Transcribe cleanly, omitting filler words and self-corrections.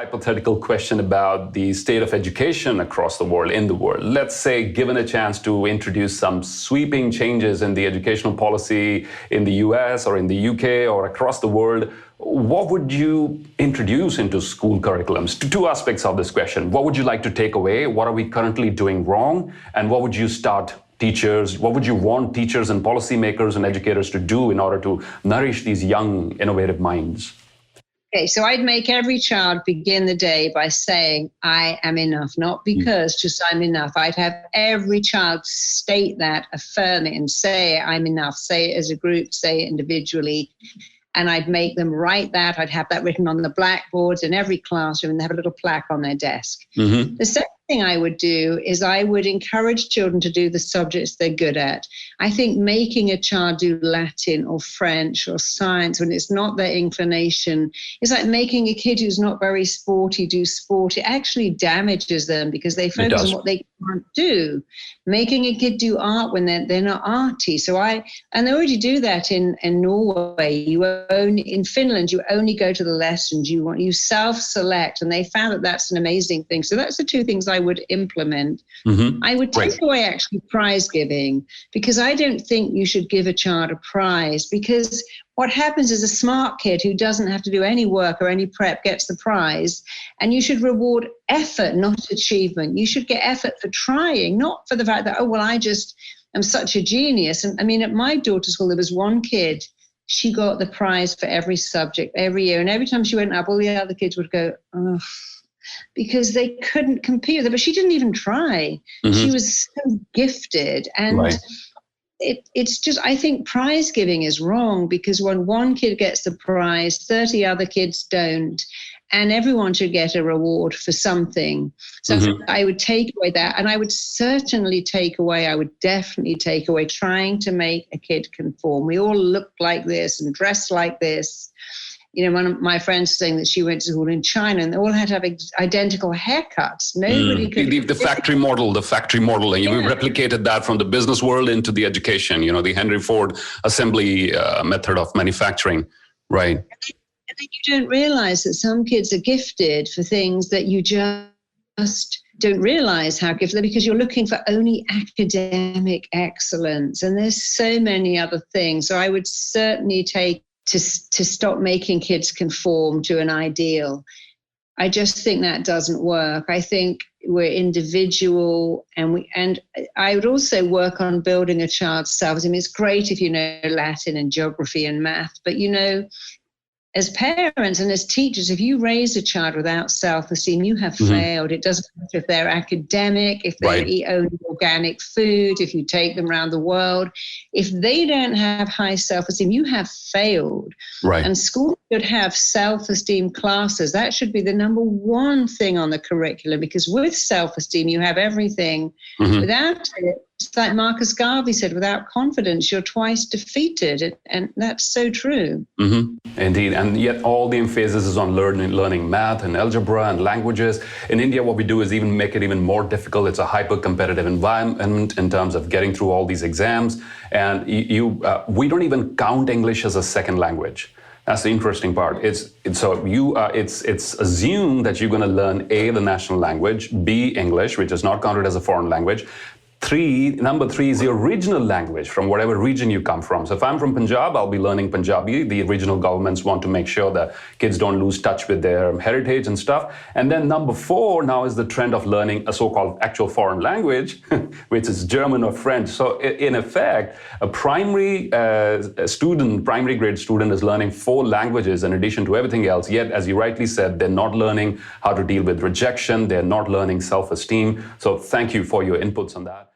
hypothetical question about the state of education across the world, in the world. Let's say, given a chance to introduce some sweeping changes in the educational policy in the US or in the UK or across the world, what would you introduce into school curriculums? Two aspects of this question. What would you like to take away? What are we currently doing wrong? And what would you what would you want teachers and policymakers and educators to do in order to nourish these young, innovative minds? Okay, so I'd make every child begin the day by saying, I am enough, not because just I'm enough. I'd have every child state that, affirm it, and say, I'm enough. Say it as a group, say it individually. And I'd make them write that. I'd have that written on the blackboards in every classroom, and they have a little plaque on their desk. Mm-hmm. The second thing I would do is I would encourage children to do the subjects they're good at. I think making a child do Latin or French or science when it's not their inclination is like making a kid who's not very sporty do sport. It actually damages them because they focus on what they can't do. Making a kid do art when they're not arty. And they already do that in Norway. In Finland, you only go to the lessons you self-select, and they found that that's an amazing thing. So that's the two things I would implement. Mm-hmm. I would take away actually prize giving, because I don't think you should give a child a prize, because what happens is a smart kid who doesn't have to do any work or any prep gets the prize, and you should reward effort, not achievement. You should get effort for trying, not for the fact that, I just am such a genius. And I mean, at my daughter's school, there was one kid, she got the prize for every subject every year. And every time she went up, all the other kids would go, oh, because they couldn't compete with her. But she didn't even try. Mm-hmm. She was so gifted. And it's just, I think prize giving is wrong, because when one kid gets the prize, 30 other kids don't. And everyone should get a reward for something. So I would take away that. And I would definitely take away trying to make a kid conform. We all look like this and dress like this. You know, one of my friends was saying that she went to school in China and they all had to have identical haircuts. Nobody could. The factory model, and you replicated that from the business world into the education, the Henry Ford assembly method of manufacturing, right? And then you don't realize that some kids are gifted for things that you just don't realize how gifted they're, because you're looking for only academic excellence. And there's so many other things. So I would certainly take to stop making kids conform to an ideal. I just think that doesn't work. I think we're individual, and I would also work on building a child's self-esteem. It's great if you know Latin and geography and math, but as parents and as teachers, if you raise a child without self-esteem, you have failed. It doesn't matter if they're academic, if they eat only organic food, if you take them around the world. If they don't have high self-esteem, you have failed. Right. And schools should have self-esteem classes. That should be the number one thing on the curriculum, because with self-esteem, you have everything. Without it, it's like Marcus Garvey said, without confidence, you're twice defeated. And that's so true. Indeed. And yet all the emphasis is on learning math and algebra and languages. In India, what we do is even make it even more difficult. It's a hyper-competitive environment in terms of getting through all these exams. And we don't even count English as a second language. That's the interesting part. It's assumed that you're going to learn A, the national language, B, English, which is not counted as a foreign language. Number three is your regional language from whatever region you come from. So if I'm from Punjab, I'll be learning Punjabi. The regional governments want to make sure that kids don't lose touch with their heritage and stuff. And then number four now is the trend of learning a so-called actual foreign language, which is German or French. So in effect, a primary grade student is learning 4 languages in addition to everything else. Yet, as you rightly said, they're not learning how to deal with rejection. They're not learning self-esteem. So thank you for your inputs on that.